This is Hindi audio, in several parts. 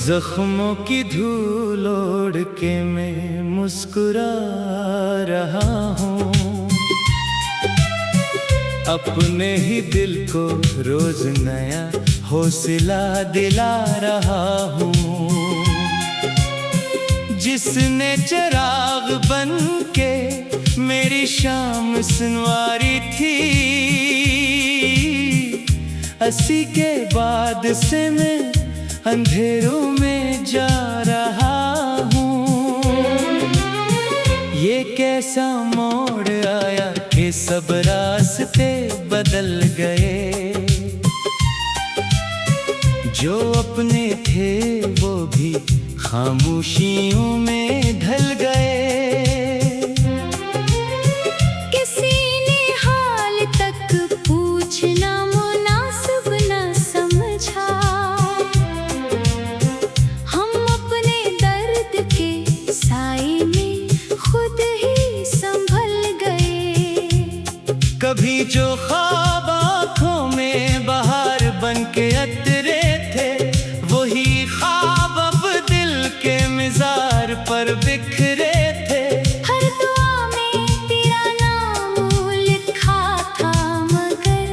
जख्मों की धूल ओढ़ के मैं मुस्कुरा रहा हूँ, अपने ही दिल को रोज नया हौसला दिला रहा हूँ। जिसने चिराग बन के मेरी शाम सुनवारी थी, अस्सी के बाद से मैं अंधेरों में जा रहा हूँ। ये कैसा मोड़ आया कि सब रास्ते बदल गए, जो अपने थे वो भी खामोशियों में ढल गए। किसी ने हाल तक पूछना मुनासिब न समझा, हम अपने दर्द के साए में खुद ही संभल गए। कभी जो ख्वाब आँखों में बहार बन के अतरे थे, वही ख्वाब अब दिल के मिज़ार पर बिखरे थे। हर दुआ में तेरा नाम लिखा था, मगर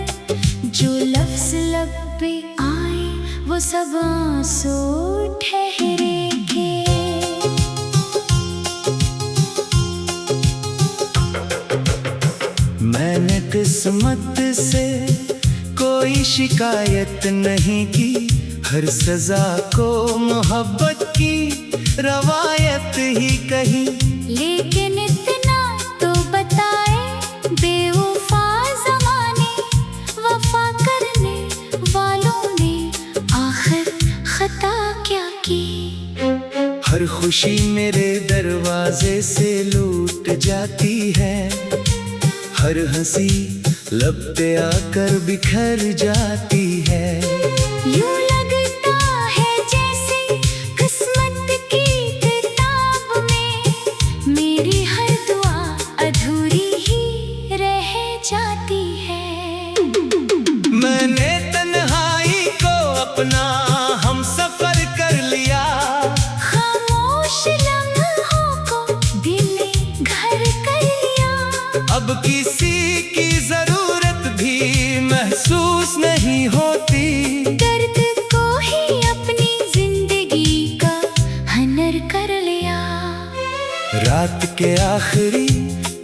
जो लफ्ज़ लब पे आए वो सब आंसू ठहरे थे। मैंने किस्मत से कोई शिकायत नहीं की, हर सजा को मोहब्बत की रवायत ही कही। लेकिन इतना तो बताए बेवफा ज़माने, वफा करने वालों ने आखिर खता क्या की। हर खुशी मेरे दरवाजे से लूट जाती है, हर हंसी लब पे आकर बिखर जाती है। यूं लगता है जैसे किस्मत की किताब में मेरी हर दुआ अधूरी ही रह जाती है। मैंने तन्हाई को अपना हम सफर कर लिया, खामोश लम्हों को दिल ने घर कर लिया। अब किसी की जरूरत भी महसूस नहीं होती, दर्द को ही अपनी जिंदगी का हनर कर लिया। रात के आखिरी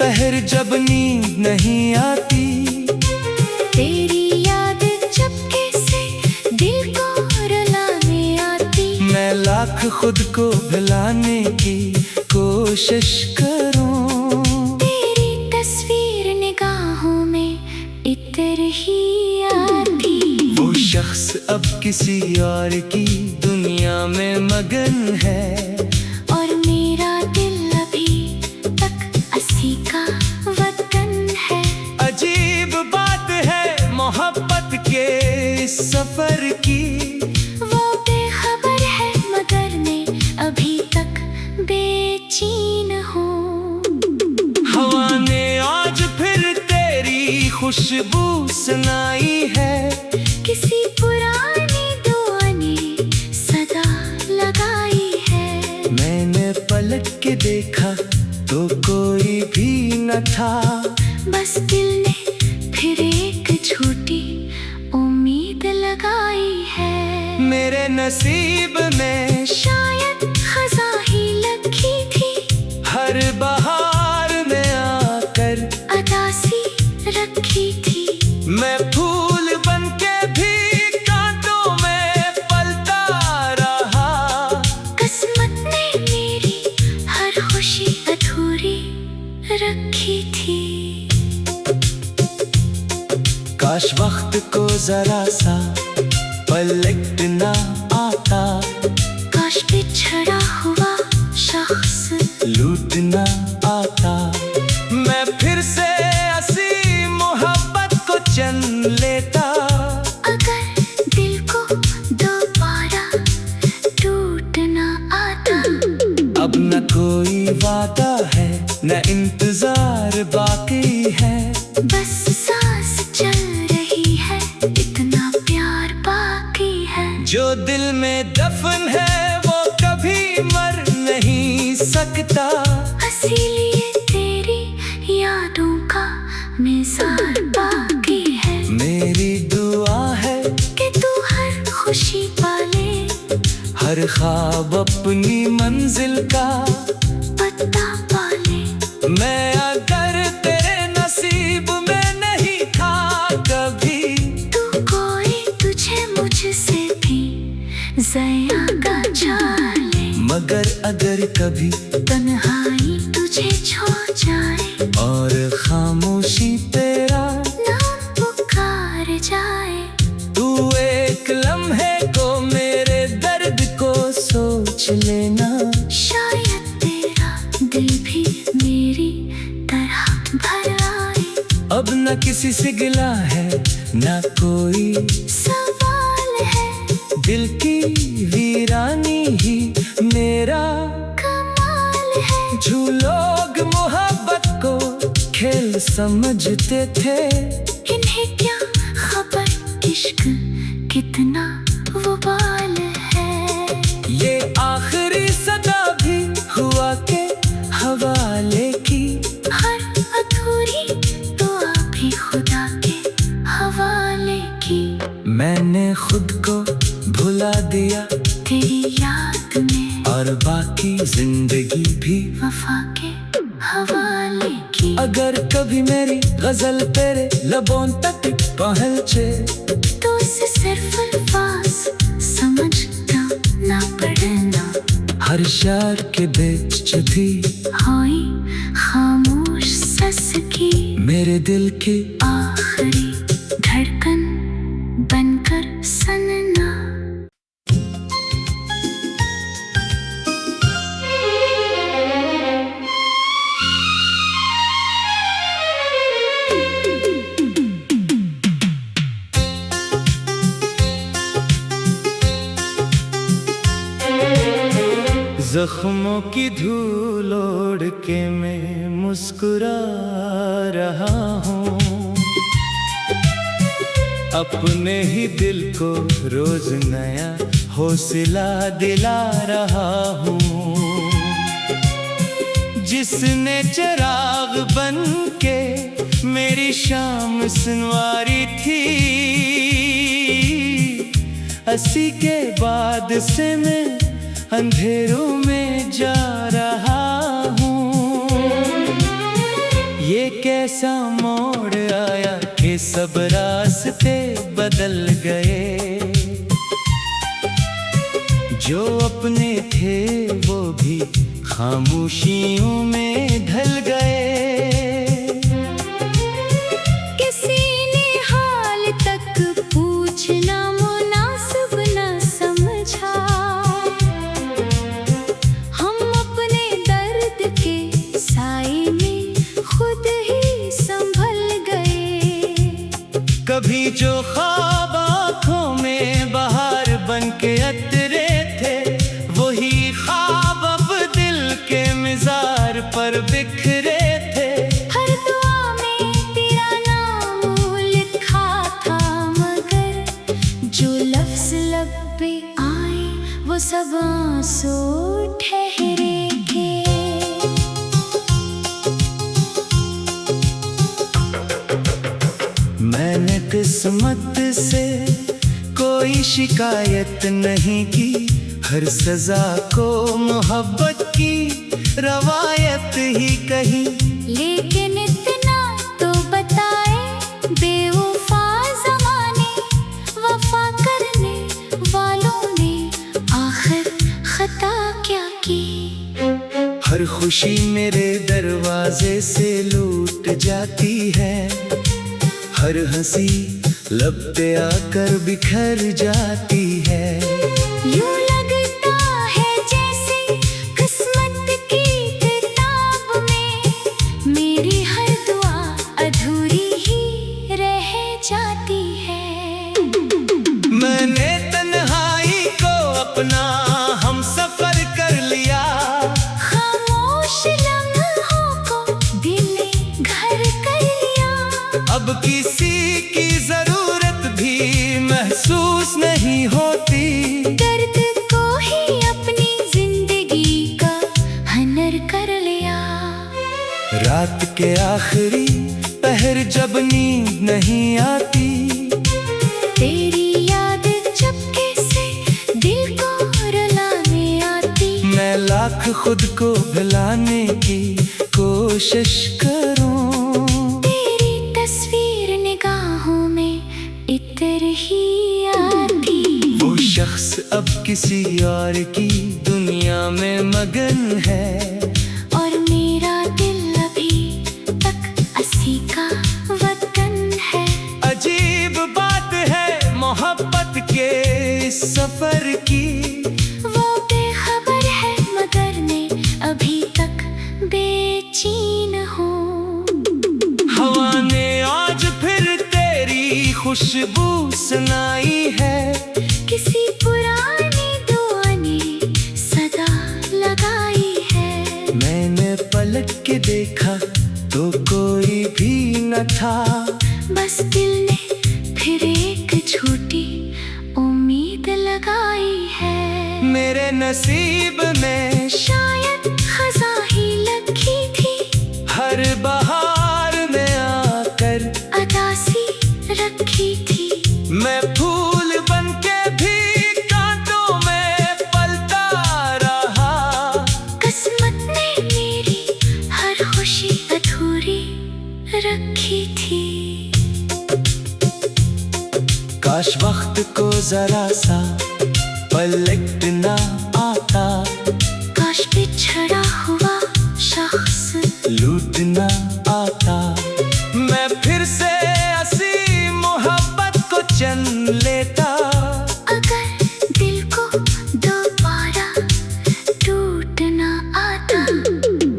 पहर जब नींद नहीं आती, तेरी याद चुपके से दिल को रुलाने आती। मैं लाख खुद को भुलाने की कोशिश करूं, तेरी तस्वीर निगाहों में इतर ही आती। वो शख्स अब किसी और की दुनिया में मगन है, और मेरा दिल अभी तक अस्सी का वतन है। अजीब बात है मोहब्बत के इस सफर की, वो बेखबर है मगर मैं अभी तक बेचैन हूँ। हवा ने आज फिर तेरी खुशबू सुनाई है, किसी पुरानी दुआ ने सदा लगाई है। मैंने पलट के देखा तो कोई भी न था, बस दिल ने फिर एक झूठी उम्मीद लगाई है। मेरे नसीब में शायद खज़ा ही लगी थी, हर बहार में आकर अदासी रखी थी। मैं फूल बन के भी कांटों में पलता रहा, किस्मत ने मेरी हर खुशी अधूरी रखी थी। काश वक्त को जरा सा पलटना आता, काश बिछड़ा हुआ शख्स लूटना आता। मैं फिर से हंसी मोहब्बत को चन लेता, अगर दिल को दोबारा टूटना आता। अब न कोई वादा है न इंतजार बाकी है, बस सांस चल रही है, इतना प्यार बाकी है। जो दिल में दफन है मर नहीं सकता। इसीलिए तेरी यादों का निज़ार बाकी है। मेरी दुआ है कि तू हर खुशी पाले, हर ख्वाब अपनी मंजिल का पता पाले। मैं अगर तेरे नसीब में नहीं था कभी, तू कोई तुझे मुझसे भी ज़्यादा चाले। मगर अगर कभी तन्हाई तुझे छोड़ जाए और खामोशी तेरा नाम पुकार जाए, तू एक लम्हे को मेरे दर्द को सोच लेना। शायद तेरा दिल भी मेरी तरह भर आए। अब न किसी से गिला है न कोई सवाल है, दिल की वीरानी ही मेरा कमाल है। जो लोग मोहब्बत को खेल समझते थे, इन्हें क्या खबर इश्क कितना वबाल है। ये आखिरी सदा भी हुआ के हवाले की। हर अधूरी दुआ भी खुदा के हवाले की। मैंने खुद को भुला दिया तेरी याद में, और बाकी जिंदगी भी वफा के हवाले की। अगर कभी मेरी गजल तेरे लबों तक पहुँचे, तो उसे सिर्फ अल्फाज समझना ना पड़ना। हर शार के बीच भी होई खामोश सस की, मेरे दिल की आखिरी धड़कन बनकर सनना। जख्मों की धूल ओढ़ के मैं मुस्कुरा रहा हूँ, अपने ही दिल को रोज नया हौसला दिला रहा हूँ। जिसने चिराग बन के मेरी शाम सुनवारी थी, अस्सी के बाद से मैं अंधेरों में जा रहा हूँ। ये कैसा मोड़ आया कि सब रास्ते बदल गए। जो अपने थे वो भी खामोशियों में ढल गए। किसी ने हाल तक पूछना मुनासिब न समझा। हम अपने दर्द के साए में खुद ही संभल गए। कभी जो ख्वाब आँखों में बहार बन के अतरे थे, वही ख्वाब अब दिल के मिज़ार पर बिखरे थे। हर दुआ में तेरा नाम लिखा था, मगर जो लफ्ज़ लब पे आए वो सब आंसू ठहरे थे। मैंने किस्मत से कोई शिकायत नहीं की, हर सजा को मोहब्बत की रवायत ही कही। लेकिन इतना तो बताए बेवफा ज़माने, वफा करने वालों ने आखिर खता क्या की। हर खुशी मेरे दरवाजे से लूट जाती है, हर हंसी लब पे आकर बिखर जाती है। यूं लगता है जैसे किस्मत की किताब में मेरी हर दुआ अधूरी ही रह जाती है। मैंने तन्हाई को अपना हम सफर कर लिया, खामोश लम्हों को दिल ने घर कर लिया। अब किसी की जरूरत भी महसूस नहीं होती। दर्द को ही अपनी जिंदगी रात के आखिरी पहर जब नींद नहीं आती, तेरी याद चुपके से दिल को रुलाने आती। मैं लाख खुद को भुलाने की कोशिश करूं, तेरी तस्वीर निगाहों में इतर ही आती। वो शख्स अब किसी और की दुनिया में मगन है, और मेरा दिल अभी तक अस्सी का वतन है। अजीब बात है मोहब्बत के इस सफर की, वो बेखबर है मगर मैं अभी तक बेचैन हूँ। हवा ने आज फिर तेरी खुशबू सुनाई है, किसी पुरानी दुआ ने सदा लगाई है। मैंने पलट के देखा तो कोई भी न था, बस दिल ने फिर एक झूठी उम्मीद लगाई है। मेरे नसीब में शायद खज़ा ही लगी थी, हर बहार में आकर अदासी रखी थी। मैं फूल बनके भी कांटों में पलता रहा, किस्मत ने मेरी हर खुशी अधूरी रखी थी। काश वक्त को जरा सा पलटना आता, काश बिछड़ा हुआ शख्स लूटना आता, मैं फिर से हंसी मोहब्बत को चन लेता। अगर दिल को दोबारा टूटना आता।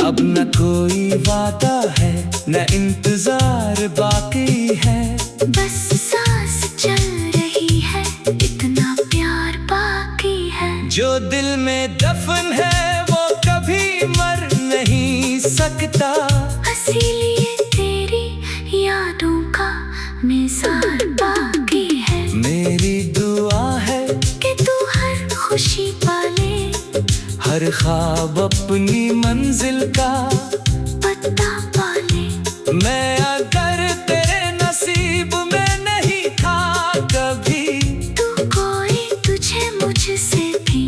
अब न कोई वादा है न इंतजार बाकी है, बस सांस चल रही है, इतना प्यार बाकी है। जो दिल में दफन है वो कभी मर नहीं सकता, इसीलिए तेरी यादों का निज़ार बाकी है। मेरी दुआ है कि तू हर खुशी पाले, हर ख्वाब अपनी मंजिल का पता पाले। मैं अगर तेरे नसीब में नहीं था कभी, तू कोई तुझे मुझसे भी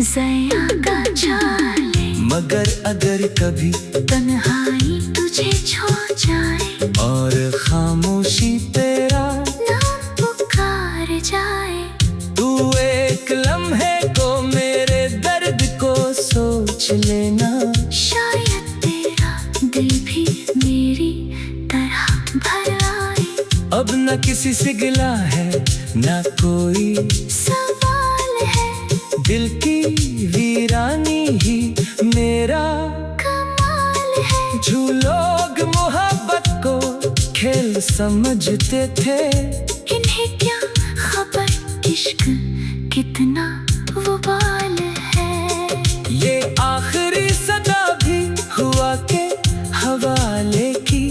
ज़्यादा चाले। मगर अगर कभी तन्हाई तुझे छोड़ जाए, और खामोशी तेरा नाम पुकार जाए, तू एक लम्हे को मेरे दर्द को सोच लेना। शायद तेरा दिल भी मेरी तरह भर आए। अब न किसी से गिला है न कोई सवाल है, दिल की वीरानी ही मेरा कमाल है। जो लोग मोहब्बत को खेल समझते थे, इन्हें क्या खबर इश्क कितना वबाल है। ये आखिरी सदा भी हुआ के हवाले की,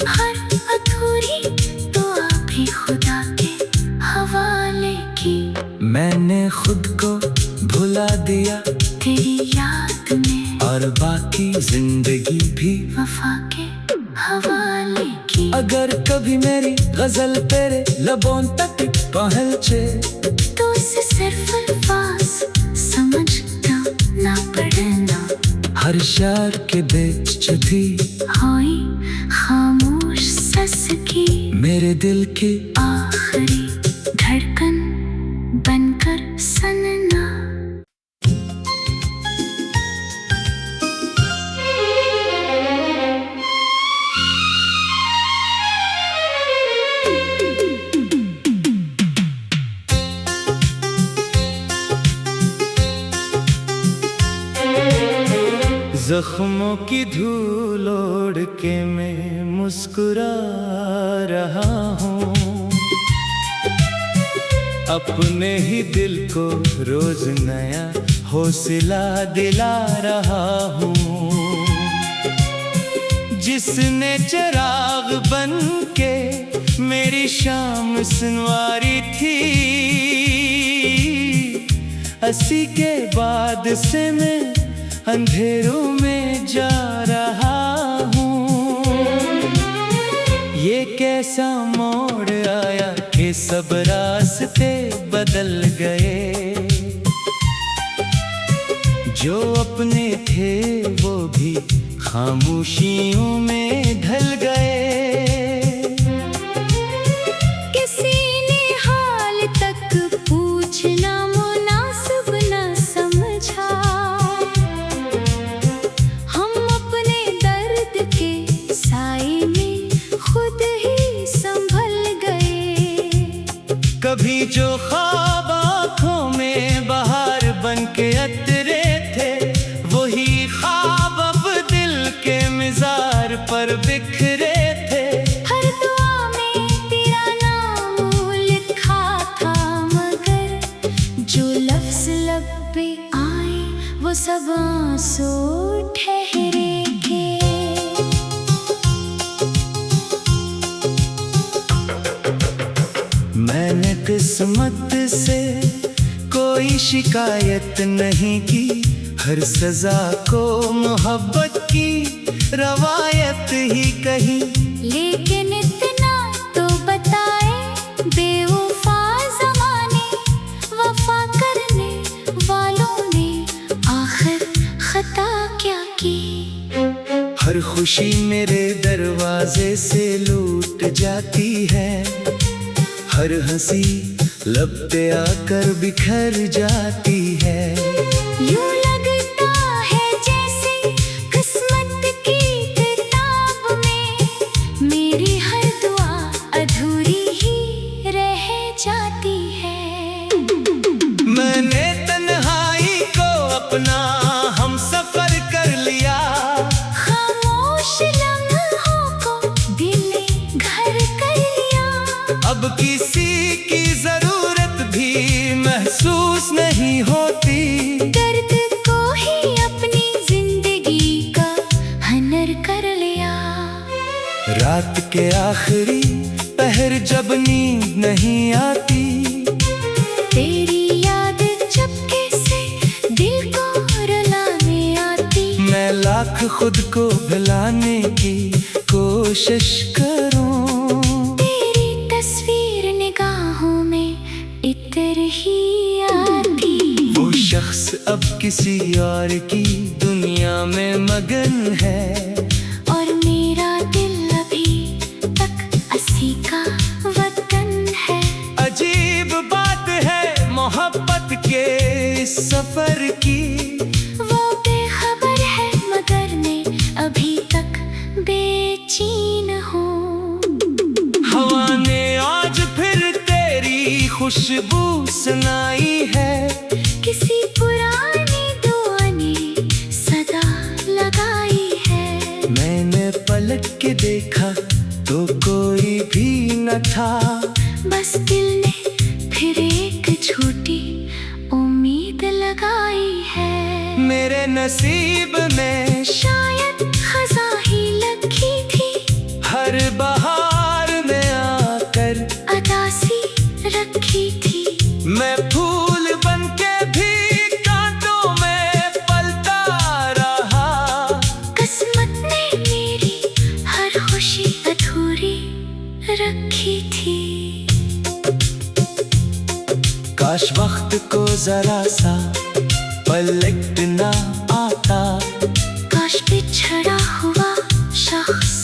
हर अधूरी दुआ भी खुदा के हवाले की। मैंने खुद को भुला दिया तेरी याद में, और बाकी जिंदगी भी वफा के हवाले की। अगर कभी मेरी गजल तेरे लबों तक पहुँचे, तो उसे सिर्फ अल्फाज समझना ना पड़ना। हर शार के बीच भी होई खामोश सस की, मेरे दिल की आखिरी धड़कन बनकर सनना। जख्मों की धूल ओढ़ के मैं मुस्कुरा रहा हूँ, अपने ही दिल को रोज नया हौसला दिला रहा हूँ। जिसने चिराग बन के मेरी शाम सुनवारी थी, अस्सी के बाद से मैं अंधेरों में जा रहा हूँ। ऐसा मोड़ आया कि सब रास्ते बदल गए। जो अपने थे वो भी खामोशियों में ढल गए। किसी ने हाल तक पूछना मुनासिब न समझा। हम अपने दर्द के साए में खुद ही संभल गए। कभी जो ख्वाब आँखों में बहार बन के अतरे थे, वही ख्वाब अब दिल के मिज़ार पर बिखरे थे। हर दुआ में तेरा नाम लिखा था, मगर जो लफ्ज़ लब पे आए वो सब आंसू ठहरे के। मैंने किस्मत से कोई शिकायत नहीं की, हर सजा को मोहब्बत की रवायत ही कही। लेकिन इतना तो बताए, बेवफा ज़माने वफा करने वालों ने आखिर खता क्या की। हर खुशी मेरे दरवाजे से लूट जाती है, हर हंसी लब पे आकर बिखर जाती है। यूं लगता है जैसे किस्मत की किताब में मेरी हर दुआ अधूरी ही रह जाती है। मैंने तन्हाई को अपना हम सफर कर लिया, खामोश लम्हों को दिल ने घर कर लिया। अब किसी की जरूरत भी महसूस नहीं होती। दर्द को ही अपनी जिंदगी का हनर कर लिया। रात के आखिरी पहर जब नींद नहीं आती, तेरी याद चुपके से दिल को रुलाने आती। मैं लाख खुद को भुलाने की कोशिश करूं, तेरी तस्वीर निगाहों में इतर ही आती। वो शख्स अब किसी और की दुनिया में मगन है, और मेरा दिल अभी तक अस्सी का वतन है। अजीब बात है मोहब्बत के इस सफर की। वो बेखबर है मगर मैं अभी तक बेचैन हूँ। हवा ने आज फिर तेरी खुशबू सुनाई है, किसी पुरानी दुआ ने सदा लगाई है। मैंने पलट के देखा तो कोई भी न था, बस दिल ने फिर एक झूठी उम्मीद लगाई है। मेरे नसीब में शायद खज़ा ही लगी थी, हर बहार में आकर अदासी रखी थी। मैं फूल बन के भी कांटों में पलता रहा। किस्मत ने मेरी हर खुशी अधूरी रखी थी। काश वक्त को जरा सा पलटना आता, काश बिछड़ा हुआ शख्स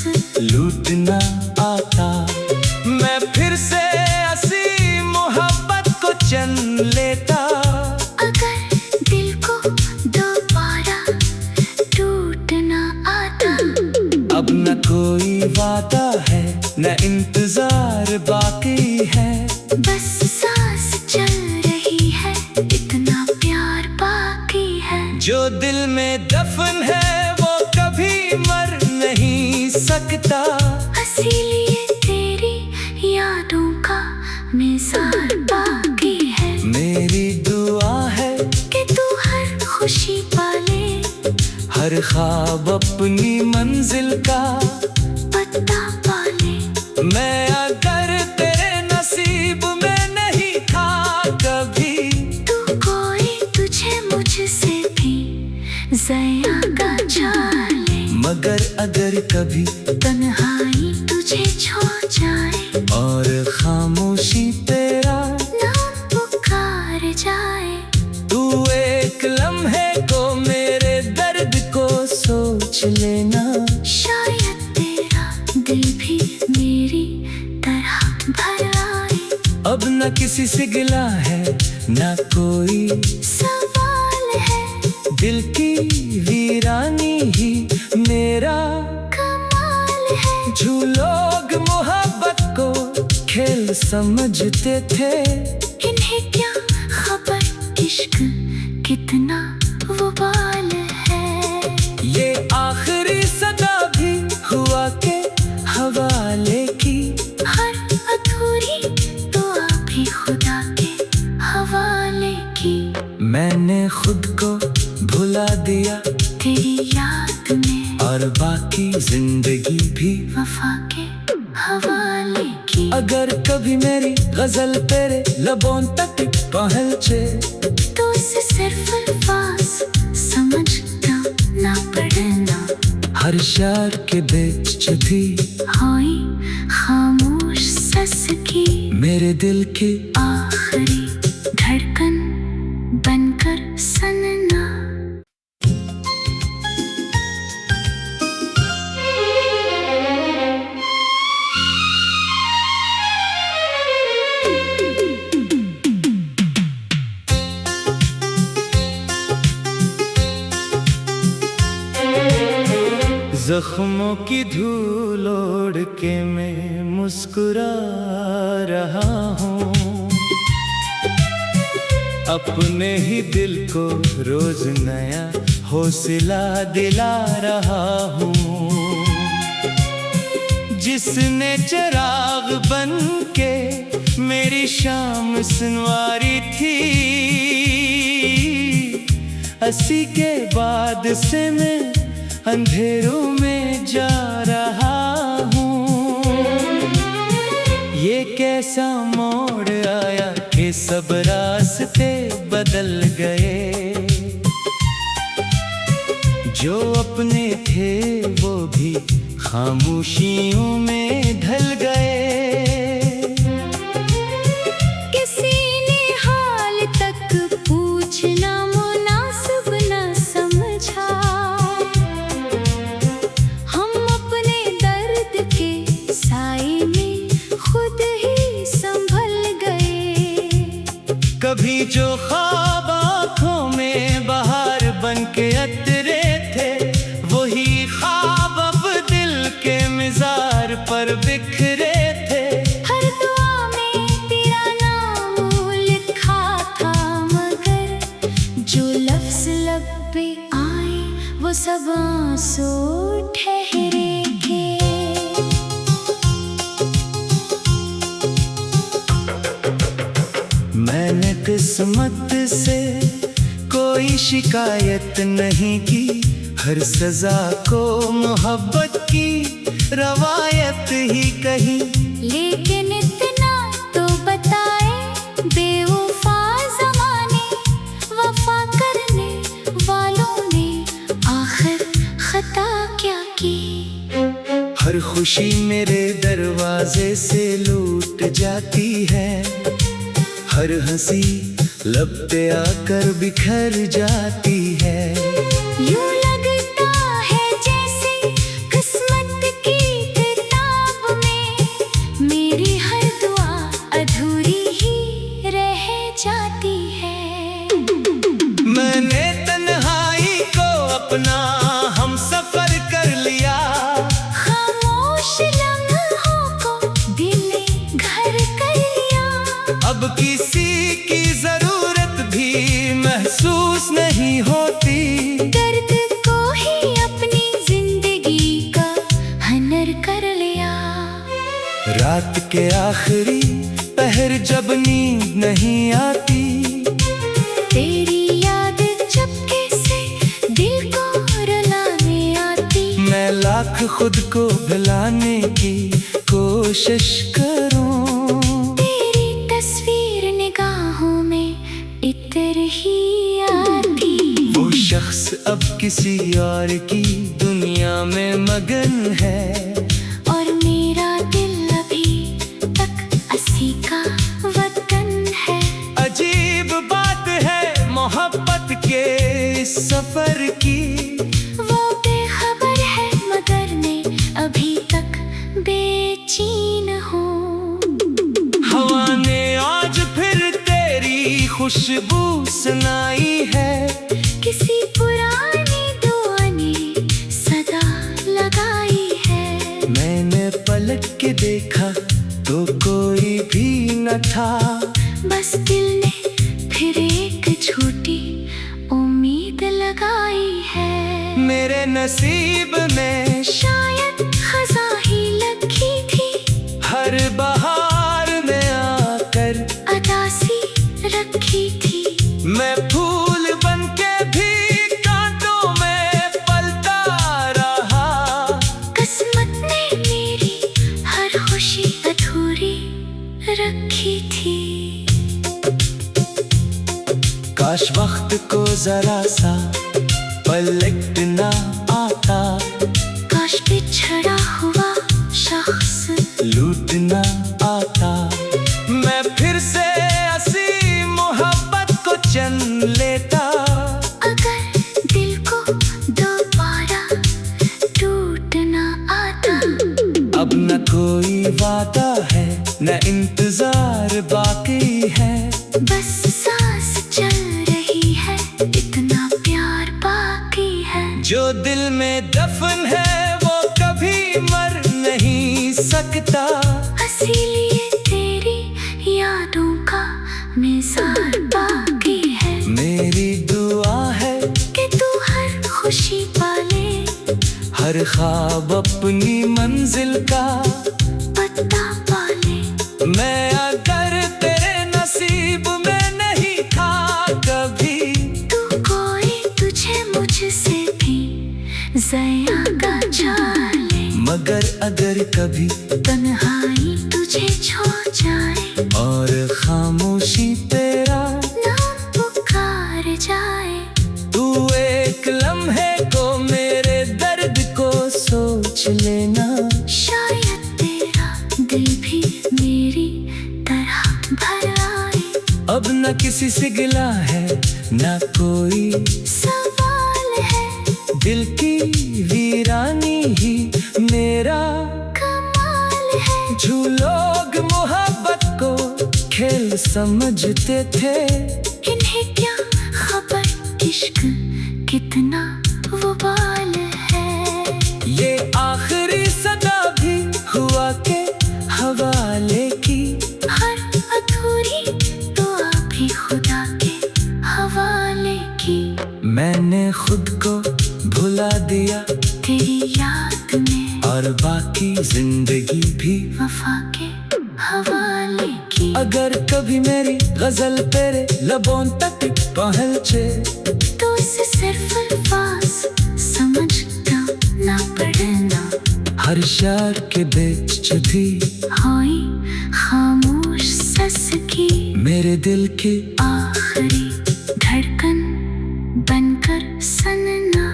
लूटना आता। मैं फिर से हंसी मोहब्बत को चन लेता। अगर दिल को दोबारा टूटना आता। अब न कोई वादा है न इंतजार बाकी है, बस सांस चल रही है, इतना प्यार बाकी है। जो दिल में दफन है वो कभी मर नहीं सकता। इसीलिए तेरी यादों का निज़ार बाकी है। मेरी दुआ है कि तू हर खुशी पाले, हर ख्वाब अपनी मंजिल का पता पाले। मैं अगर तेरे नसीब में नहीं था कभी, तू कोई तुझे मुझसे भी ज़या का चाले। मगर अगर कभी तन्हाई तुझे छो जाए, खामोशी तेरा नाम पुकार जाए। तू एक लम्हे को मेरे दर्द को सोच लेना। शायद तेरा दिल भी मेरी तरह भर आए। अब न किसी से गिला है न कोई सवाल है, दिल की वीरानी ही मेरा कमाल है। जो लोग मोहब्बत को खेल समझते थे, इन्हें क्या खबर इश्क कितना वबाल है। ये आखिरी सदा भी हुआ के हवाले की। हर अधूरी दुआ भी खुदा के हवाले की। मैंने खुद को भुला दिया तेरी याद में, और बाकी जिंदगी भी वफा के हवाले की। अगर कभी मेरी गजल तेरे लबों तक पहुंचे, तो उसे सिर्फ अल्फाज समझना ना पड़ना। हर शार के बीच भी होई खामोश सस की। मेरे दिल की आखिरी धड़कन बनकर सनना। जख्मों की धूल ओढ़ के मैं मुस्कुरा रहा हूँ। अपने ही दिल को रोज नया हौसला दिला रहा हूँ। जिसने चिराग बन के मेरी शाम सुनवारी थी, अस्सी के बाद से मैं अंधेरों में जा रहा हूँ। ये कैसा मोड़ आया कि सब रास्ते बदल गए। जो अपने थे वो भी खामोशियों में ढल गए। किसी ने हाल तक पूछना मुनासिब न समझा। हम अपने दर्द के साए में खुद ही संभल गए। कभी जो ख्वाब आँखों में बहार बन के अतरे थे, वही ख्वाब अब दिल के मिज़ार पर बिखरे थे। हर दुआ में तेरा नाम लिखा था, मगर जो लफ्ज़ लब पे आए वो सब आंसू ठहरे थे। मैंने किस्मत से कोई शिकायत नहीं की, हर सजा को मोहब्बत की रवायत ही कही। लेकिन इतना तो बताए बेवफा ज़माने, वफा करने वालों ने आखिर खता क्या की। हर खुशी मेरे दरवाजे से लूट जाती है, हर हंसी लब पे आकर बिखर जाती है। यूं लगता है जैसे किस्मत की किताब में मेरी हर दुआ अधूरी ही रह जाती है। मैंने तन्हाई को अपना हम सफर कर लिया, खामोश लम्हों को दिल ने घर कर लिया। अब किसी की जरूरत भी महसूस नहीं होती। दर्द को ही अपनी जिंदगी का हनर कर लिया। रात के आखिरी पहर जब नींद नहीं आती, तेरी याद चुपके से दिल को रुलाने आती। मैं लाख खुद को भुलाने की कोशिश करूं, तेरी तस्वीर निगाहों में इतर ही आती। वो शख्स अब किसी और की दुनिया में मगन है, और मेरा दिल अभी तक असी इस सफर की। वो बेखबर है मगर मैं अभी तक बेचैन हूँ। हवा ने आज फिर तेरी खुशबू सुनाई है। किसी पुरानी दुआ ने सदा लगाई है। मैंने पलट के देखा तो कोई भी न था। बस दिल ने फिर एक झूठी उम्मीद लगाई है। मेरे नसीब में शायद खज़ा ही लगी थी। हर बहार में आकर अदासी रखी थी। मैं फूल बनके भी कांटों में पलता रहा। किस्मत ने मेरी हर खुशी अधूरी रखी थी। काश वक्त को जरा सा पलटना आता। काश बिछड़ा हुआ शख्स लूटना आता। मैं फिर से हंसी मोहब्बत को चन लेता। अगर दिल को दोबारा टूटना आता। अब न कोई वादा है न इंतजार बाकी है। बस सांस चल रही है इतना प्यार बाकी है। जो दिल में दफन है वो कभी मर नहीं सकता। इसीलिए तेरी यादों का निज़ार बाकी है। मेरी दुआ है कि तू हर खुशी पाले। हर ख्वाब अपनी मंजिल का पता पाले। मैं अगर तेरे नसीब में नहीं था कभी। तू कोई तुझे मुझसे भी ज़्यादा चाले। मगर अगर कभी तन्हाई तुझे छोड़ जाए और खामोशी तेरा नाम पुकार जाए। तू एक लम्हे को मेरे दर्द को सोच लेना। शायद तेरा दिल भी मेरी तरह भर आए। अब न किसी से गिला है न कोई सवाल है। दिल की वीरानी ही मेरा कमाल है। जो लोग मोहब्बत को खेल समझते थे। इन्हें क्या खबर इश्क कितना वबाल है। ये आखिरी सदा भी हुआ के हवाले की। हर अधूरी दुआ भी खुदा के हवाले की। मैंने खुद को भुला दिया तेरी याद में और बाकी जिंदगी भी वफा के हवाले की। अगर कभी मेरी गजल तेरे लबों तक पहुँचे तो इसे सिर्फ अल्फाज समझना ना पड़ना। हर शार के बीच भी होई खामोश सस की। मेरे दिल की आखिरी धड़कन बनकर सनना।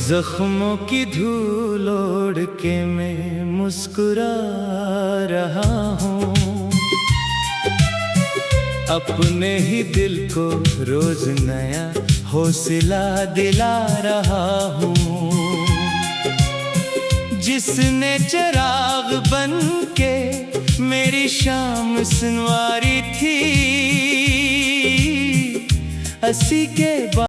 जख्मों की धूल ओढ़ के मैं मुस्कुरा रहा हूँ। अपने ही दिल को रोज नया हौसला दिला रहा हूँ। जिसने चिराग बन के मेरी शाम सुनवारी थी। 80 के बाद